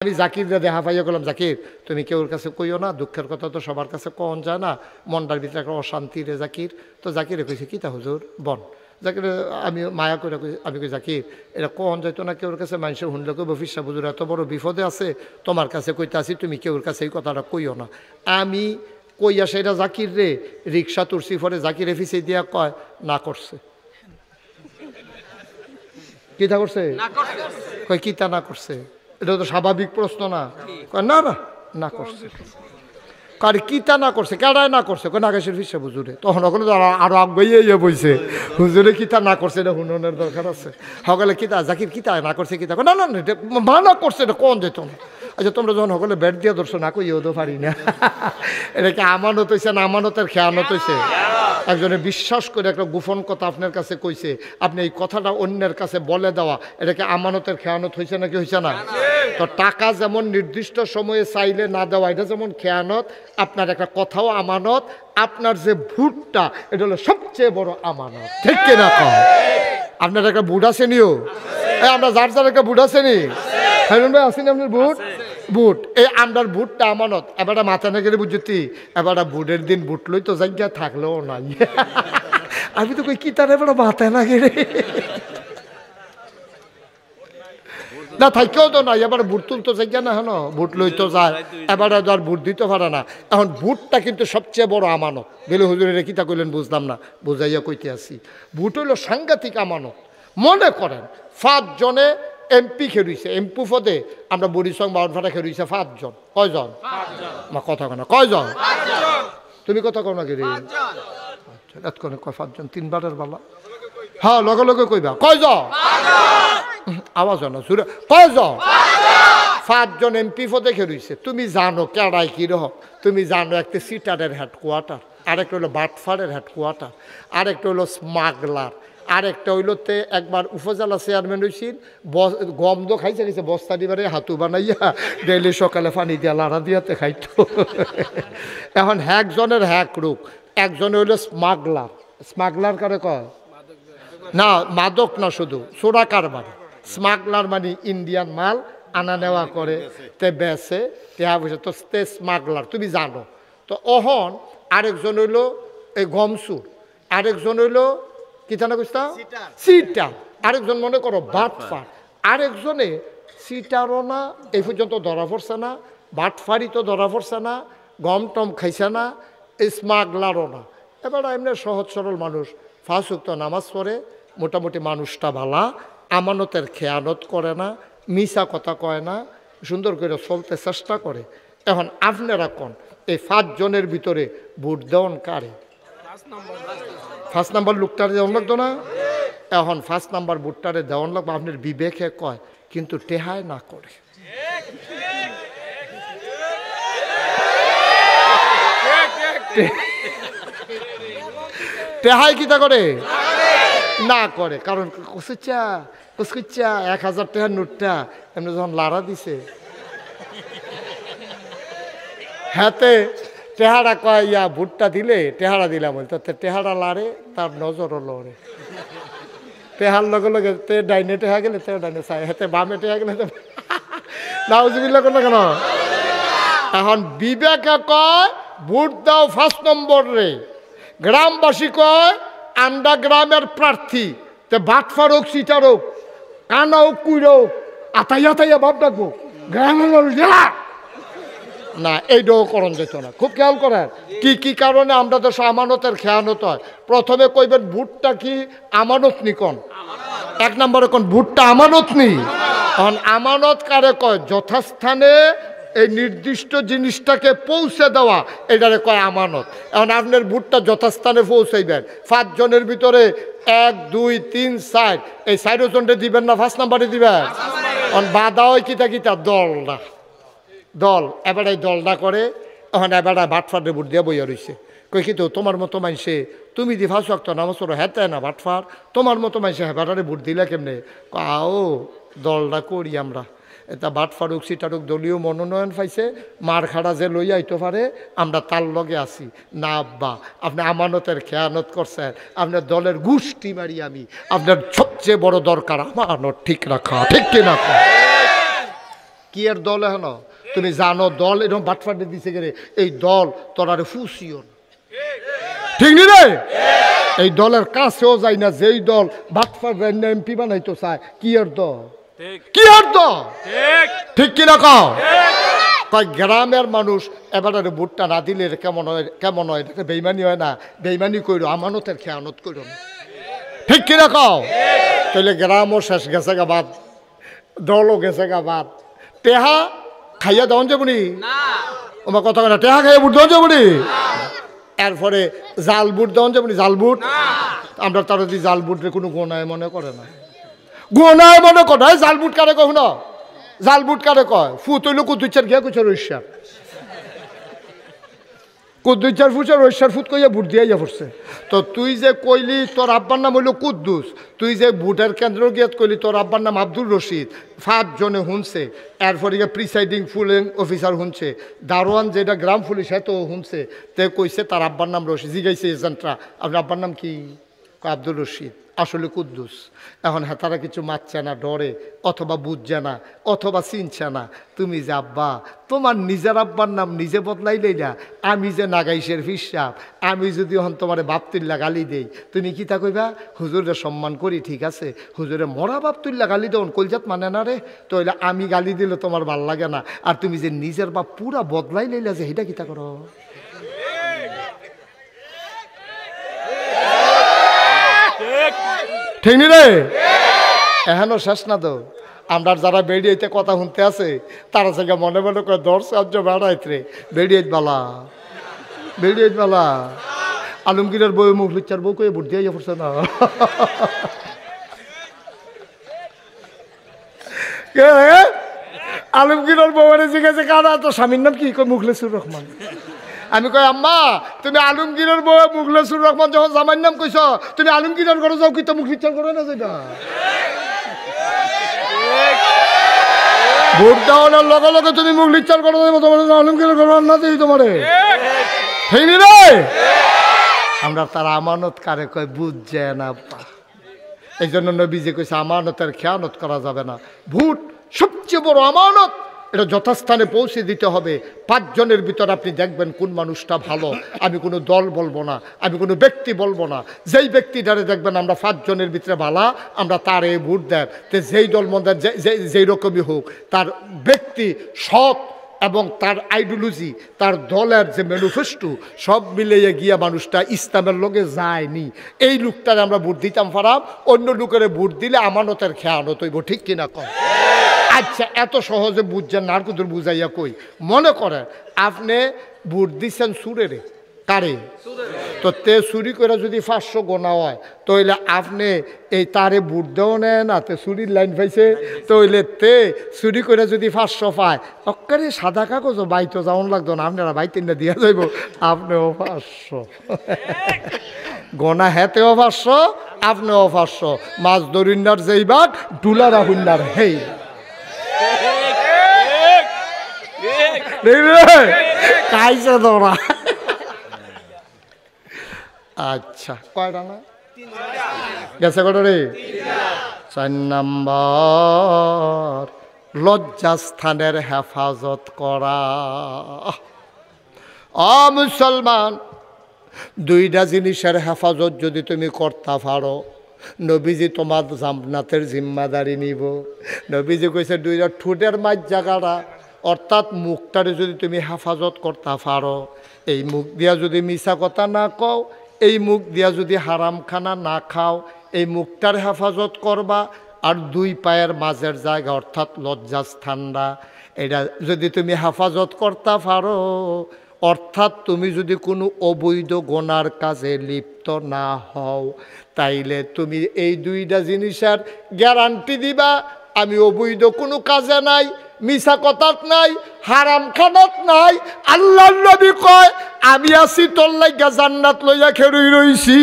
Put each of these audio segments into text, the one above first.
আমি জাকির দেখা পাইয়া গেলাম, জাকির তুমি কেউর কাছে কইও না, দুঃখের কথা তো সবার কাছে কন যায় না, মনটার ভিতরে একটা অশান্তি রে জাকির। তো জাকিরে কইছে কি তা হুজুর বন। জাকির আমি মায়া করে আমি কই জাকির এটা কন যাইতো না কেউর কাছে, মানুষের শুনলে কইব ফিসা হুজুর এত বড় বিপদে আছে, তোমার কাছে কইতে আসি, তুমি কেউর কাছে এই কথাটা কইও না। আমি কইয়া সেটা জাকির রে রিক্সা তুরসি পরে জাকিরে ফিসে দিয়া কয় না করছে। কিতা করছে? কয় কিতা না করছে? এটা তো স্বাভাবিক প্রশ্ন না? না না না করছে। কারি কিতা না করছে, কেডায় না করছে? কয় নাগেশের ফিসে হুজুরে। তখন ওগুলো তো আরো আগাইয়া বইছে, হুজুরে কিতা না করছে এটা হুননের দরকার আছে। সকলে কিতা জাকির কিতা না করছে, কিতা না না এটা মানা করছে, এটা কোন যেত না। আচ্ছা তোমরা যখন সকলে ব্যাট দিয়ে ধরছো না কইও তো পারি না, এটা কি আমানত হয়েছে না আমানতের খেয়ানত হয়েছে? একজনে বিশ্বাস করে একটা গোপন কথা আপনার কাছে কইছে, আপনি এই কথাটা অন্যের কাছে বলে দেওয়া, এটাকে আমানতের খেয়ানত হয়েছে নাকি হয়েছে না? তো টাকা যেমন নির্দিষ্ট সময়ে চাইলে না দেওয়া এটা যেমন খেয়ানত, আপনার একটা কথাও আমানত, আপনার যে ভোটটা এটা হলো সবচেয়ে বড় আমানত, ঠিক কিনা? আপনার একটা বুট আছে নিও, আমরা যার যার একটা বুট আছে নি, হারুন ভাই আসেনি আপনার বুট? বুট এই আমরার বুটটা আমানত। এবার মাথা না গেলে বুঝতি, এবার বুটের দিন বুট লই তো জায়গা থাকলেও নাই। আমি তো কই কি তার এবার মাথায় না গেলে না থাকেও তো নাই, এবার বুট তুলতো জায়গা না, হন বুট লই তো যায়, এবার আর বুট দিতে পারে না। এখন বুটটা কিন্তু সবচেয়ে বড় আমানত। বলে হুজুরের কিতা কইলেন বুঝলাম না, বুঝাইয়া কইতে আসি। বুট হইল সাংঘাতিক আমানত। মনে করেন 5 জনে এমপি খেলুইছে, এমপি পদে আমরা বরিসং বাউনফাটা খেলুইছে 5 জন। কয়জন? মা কথা কয় না, কয়জন? তুমি কথা কও না কে রে? এতক্ষণে কয় 5 জন, 3 বারের বালা। হ্যাঁ লগে লগে কইবা কয়জন? আওয়াজ না সুরে, কয়জন? 5 জন এমপি পদে খেলুইছে। তুমি জানো কেডাই কি রহ? তুমি জানো একটা সিটারের হেডকোয়ার্টার, আরেকটা হলো বাটফারের হেডকোয়ার্টার, আরেকটা হলো স্মাগলার, আরেকটা হইলোতে একবার উপজেলা চেয়ারম্যান হয়েছিল, গম দো খাইছে গেছে বস্তা দিবারে হাতু বানাইয়া ডেইলি সকালে পানি দিয়া লাড়া দিয়াতে খাইতো। এখন একজনের হ্যাক রূপ, একজন হইল স্মাগলার। স্মাগলার কারে কয়? না মাদক না, শুধু চোরা কারবার। স্মাগলার মানে ইন্ডিয়ান মাল আনা নেওয়া করে, তে বেচে টেহা পয়সা, তো তে স্মাগলার তুমি জানো। তো অহন আরেকজন হইল এই গমসুর, আরেকজন হইল কি জানা কইতা সিটা, আরেকজন মনে করো বাটফার, আরেকজনে সিটারও না এই পর্যন্ত ধরা পড়ছে না, বাটফারি তো ধরা পড়ছে না, গম টম খাইছে না, স্মাগলারও না। এবার এমনি সহজ সরল মানুষ, 5 ওয়াক্ত নামাজ পড়ে, মোটামুটি মানুষটা ভালা, আমানতের খেয়ানত করে না, মিছা কথা কয় না, সুন্দর করে চলতে চেষ্টা করে। এখন আপনারা কোন এই 5 জনের ভিতরে ভোট দেওয়ান কারে? 1 নাম্বার লোকটারে দেওয়ান লাগতো না? এখন 1 নাম্বার ভোটটারে দেওয়ান লাগবে, আপনার বিবেকে কয়, কিন্তু টেহায় না করে। টেহাই কিতা করে? না করে। কারণ কুসুচ্চা 1000 টাকার নোটটা এমনি যখন লাড়া দিছে, হাতে টেহারা কয় ইয়া ভুট্টা দিলে টেহারা দিলাম, বলতে টেহারা লাড়ে, তার নজরও লড়ে। টেহার লগে লগে তে ডাইনে টেহা গেলে তে ডাইনে চাই, হাতে বামে টেহা গেলে নাউজুবিল্লাহ কেন কেন। এখন বিবেকে কয় ভোট দাও 1 নম্বর রে, গ্রামবাসী কয় আমরা গ্রামের প্রার্থী, তে বাটফার হোক সিটার হোক কানা হোক কুইরা হোক আতাইয়া আতাইয়া ভাব ডাকবো গ্রামের না, এইটাও করণ যেত না। খুব খেয়াল করেন কি কি কারণে আমরা তো আমানতের খেয়ানত হয়। প্রথমে কইবেন ভোটটা কি আমানত নি? কোন 1 নম্বরে কোন ভোটটা আমানত নি? এখন আমানত কারে কয়? যথাস্থানে এই নির্দিষ্ট জিনিসটাকে পৌঁছে দেওয়া, এটারে কয় আমানত। এখন আপনার ভোটটা যথাস্থানে পৌঁছাইবেন, 5 জনের ভিতরে 1 2 3 4 এই 4 জনকে দিবেন না 1 নাম্বারে দিবেন? এখন বাধা হয় কিতা কিতা দল না দল, এবার এই দলটা করে। এখন এবার বাটফারে ভোট দিয়ে বইয়া রয়েছে, কই কিন্তু তোমার মতো মানুষে তুমি দি 5 ওয়াক্ত নামাজ পড়ো, হেতে না বাটফার, তোমার মতো মানুষে হেবাটারে ভোট দিলে কেমনে? আও দলটা করি আমরা, এটা বাটফারুক সিটারুক দলীয় মনোনয়ন পাইছে, মার খাড়া যে লইয়া আইতে পারে আমরা তার লগে আছি না। আব্বা আপনি আমানতের খেয়ানত করছেন, আপনার দলের গোষ্ঠী মারি আমি, আপনার সবচেয়ে বড় দরকার আমানত ঠিক রাখা, ঠিক কিনা? কি এর দল এখন তুমি জানো দল এরকম বাটফাটে দিছে গেলে এই দল তোরারে ফুসিও ঠিক নি রে এই দলের কাছেও যায় না যেই দল বাটফাট এমপি বানাইতো চায় কি এর দল কি এর দল ঠিক কিনা কও কয় গ্রামের মানুষ এবারে ভোটটা না দিলে কেমন হয় এটা বেইমানি হয় না বেইমানি কইরো আমানতের খেয়ানত কইরো না ঠিক কিনা কও তাহলে গ্রামও শেষ গেছে গা বাদ দলও গেছে গা বাদ টেহা খাইয়া দেওয়া যাবনি ওমা কথা কথা টেহা খাইয়া বুট দেওয়া যাবনি এরপরে জাল বুট দেওয়া যাবনি জাল বুট আমরা তারা যদি জাল বুটের কোনো গোনায় মনে করে না গোনায় মনে করে জাল বুট কারে কহ না জাল বুট কারে কয় ফুট হইল কুতুচ্ছার গিয়া কুচার ঐশ্বার কুদ্দুচার ফুচার ঐশ্বার ফুট কইয়া বুট দিয়া পড়ছে তো তুই যে কইলি তোর আব্বার নাম হইল কুদ্দুস তুই যে বুটের কেন্দ্র গিয়াত কইলি তোর আব্বার নাম আব্দুল রশিদ 5 জনে শুনছে এরপরে প্রিসাইডিং পুলিং অফিসার শুনছে দারোয়ান যেটা গ্রাম পুলিশ সে তো শুনছে তে কইছে তার আব্বার নাম রশিদ জিগাইছে এজেন্টরা আপনার আব্বার নাম কি আব্দুল রশিদ আসলে কুদ্দুস এখন হ্যাঁ তারা কিছু মারছে না ডরে অথবা বুঝছে না অথবা চিনছে না তুমি যে আব্বা তোমার নিজের আব্বার নাম নিজে বদলাইলেই না আমি যে নাগাইশের ফিসাব আমি যদি হন তোমার বাপতুল্লা গালি দেই তুমি কি তা কইবা হুজুরের সম্মান করি ঠিক আছে হুজুরে মরা বাপতুল্লা গালি দেন কলজাত মানে না রে তো এলে আমি গালি দিলে তোমার ভাল লাগে না আর তুমি যে নিজের বাপ পুরা বদলাই লইলা যে এটা কিতা করো ঠিক নি রে এখনো শেষ না তো আমরা যারা বেরিয়েতে কথা শুনতে আছে তারা থেকে মনে মনে করে 10 রাজ্য বেড়াইত রে বেরিয়ে বেলা আলমগীরের বউ মুখ লুচ্চার বউ কয়ে ভোট দিয়ে পড়ছে না আলমগীরের বউ জিজ্ঞাসা কারা তো স্বামীর নাম কি কয় মুখলেসুর রহমান আমি কই আম্মা তুমি আলমগীরের বউ মুখলেসুর রহমান যখন জামাইর নাম কইছ তুমি আলমগীরের ঘরে যাও কি তো মুখ লিচ্ছার করে না যেটা ভোট দেওয়ার লগে লগে তুমি মুখ লিচ্ছার করে তোমার আলমগীরের ঘরে না দিই তোমারে হইনি রে আমরা তার আমানত কারে কয় বুঝছে না এই জন্য নবীজি কইছে আমানতের খেয়ানত করা যাবে না ভোট সবচেয়ে বড় আমানত এটা যথাস্থানে পৌঁছে দিতে হবে 5 জনের ভিতর আপনি দেখবেন কোন মানুষটা ভালো আমি কোনো দল বলবো না আমি কোনো ব্যক্তি বলবো না যেই ব্যক্তিটারে দেখবেন আমরা 5 জনের ভিতরে ভালো আমরা তারে ভোট দেন তো যেই দল মন্দের যেই রকমই হোক তার ব্যক্তি সৎ এবং তার আইডিওলজি তার দলের যে ম্যানিফেস্টো সব মিলিয়ে গিয়া মানুষটা ইসলামের লগে যায়নি এই লোকটারে আমরা ভোট দিতাম পারাম অন্য লোকের ভোট দিলে আমানতের খেয়ানত হইব ঠিক কিনা কম আচ্ছা এত সহজে বুঝছেন না আর কুদুর বুঝাইয়া কই মনে করেন আপনি ভোট দিচ্ছেন সুরেরে কারে তো তে চুরি করে যদি 500 গোনা হয় তাহলে আপনি এই তারে ভোট দেও নেয় না তে চুরির লাইন পাইছে তাহলে তে চুরি করে যদি 500 পায় অক্কারে সাদা কাগজও বাইতো যাওয়ান লাগতো না আপনারা বাইতেন না দিয়া যাইব আপনিও 500 গোনা হেতেও 500 আপনিও 500 মাছ দরিন্নার যেই বাঘ ডুলার আহুন্নার হেই কাইছে তোরা আচ্ছা কয়টা না গেছে কটা রে 4 নম্বর লজ্জাস্থানের হেফাজত করা মুসলমান 2টা জিনিসের হেফাজত যদি তুমি করতে পারো নবীজি তোমার জান্নাতের জিম্মাদারি নিব নবীজি কইছে 2টা ঠোঁটের মাঝ জায়গাটা অর্থাৎ মুখটারে যদি তুমি হেফাজত করতে পারো এই মুখ দিয়া যদি মিছা কথা না কও এই মুখ দিয়া যদি হারাম খানা না খাও এই মুখটার হেফাজত করবা আর 2 পায়ের মাঝের জায়গা অর্থাৎ লজ্জাস্থানটা এটা যদি তুমি হেফাজত করতে পারো অর্থাৎ তুমি যদি কোনো অবৈধ গোনার কাজে লিপ্ত না হও তাইলে তুমি এই 2টা জিনিসের গ্যারান্টি দিবা আমি অবৈধ কোনো কাজে নাই মিছা কথাত নাই হারাম খানাত নাই আল্লাহর নবী কয় আমি আছি তোর লাগা জান্নাত লইয়া খেরুই রইছি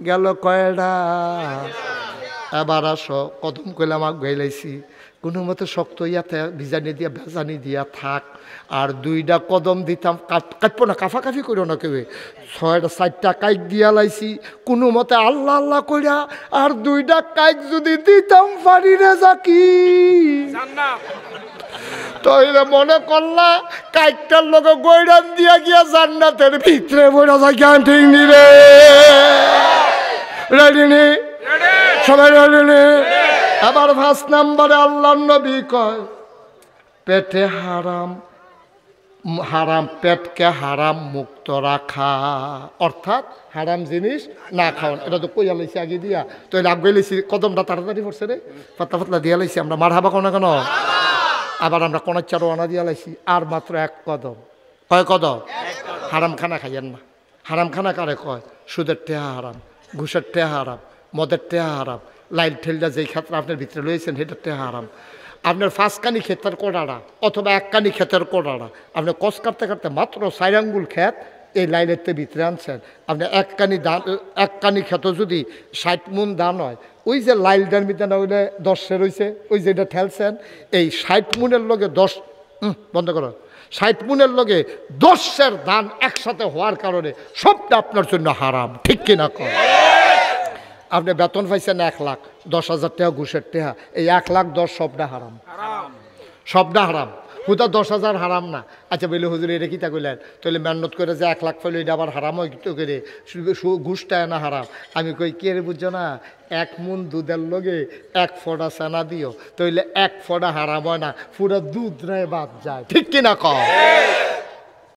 গেল কয়টা এবার আসো কদম কইলাম আগ গাইলাইছি কোনো মতো শক্ত ইয়াতে ভিজানি দিয়া ভেজানি দিয়া থাক। আর 2টা কদম দিতাম, কাটবো না, কাফাকাফি করো না কেউ। 6টা কাইক দিয়া লাইছি কোনো মতে আল্লাহ আল্লাহ কইরা। আর 2টা কাইক যদি দিতাম পারি রে জাকি, তাইলে মনে করলা কাইকটার লোকে গৈরান দিয়া গিয়া জান্নাতের ভিতরে বইরা যায়। জ্ঞান ঠিক নি রে? রেডি নি? সবাই রেডি নি? আবার 5 নম্বরে আল্লাহর নবী কয় পেটে হারাম, হারাম পেটকে হারাম মুক্ত রাখা, অর্থাৎ হারাম জিনিস না খাওয়ান। এটা তো কইয়া লাইছি আগে দিয়া, তো আগে লাইছি কদমটা তাড়াতাড়ি পড়ছে রে, পাতলা পাতলা দিয়া লাইছি আমরা। মার হাবা কোনা কেন? আবার আমরা কোনার চারো আনা দিয়া লাইছি। আর মাত্র 1 কদম। কয় কদম? হারাম খানা খাইয়েন না। হারাম খানা কারে কয়? সুদের টেহা হারাম, ঘুষের টেহা হারাম, মদের টেহা হারাম, লাইল ঠেলটা যেই ক্ষেত্রে আপনার ভিতরে লইছেন সেটার টেহা হারাম। আপনার 5 কানি ক্ষেতের কোড়াড়া অথবা 1 কানি ক্ষেতের কোড়াড়া, আপনি কষ কাটতে কাটতে মাত্র 4 আঙ্গুল ক্ষেত এই লাইনের ভিতরে আনছেন। আপনি 1 কানি ক্ষেত যদি 60 মুন দান হয়, ওই যে লাইলটার মধ্যে না ওইটা 10 রয়েছে, ওই যেটা ঠেলছেন, এই 60 মুনের লগে 10 বন্ধ করো, 60 মুনের লগে 10 দান একসাথে হওয়ার কারণে সবটা আপনার জন্য হারাম। ঠিক কিনা কর? আপনি বেতন পাইছেন 1 লাখ, 10,000 টাকা ঘুষের টাকা, এই 1 লাখ 10 সবটা হারাম, সবটা হারাম। হুদা 10,000 হারাম না। আচ্ছা বলে হুজুর এটা কিতা কইলেন? তাহলে মেহনত করে যে 1 লাখ পাইলে এটা আবার হারাম হয় তো করে, ঘুষটা না হারাম? আমি কই কে রে বুঝছো না, 1 মুন দুধের লগে 1 ফোঁটা সেনা দিও, তাইলে 1 ফোঁটা হারাম হয় না, পুরো দুধ রে বাদ যায়। ঠিক কিনা কও?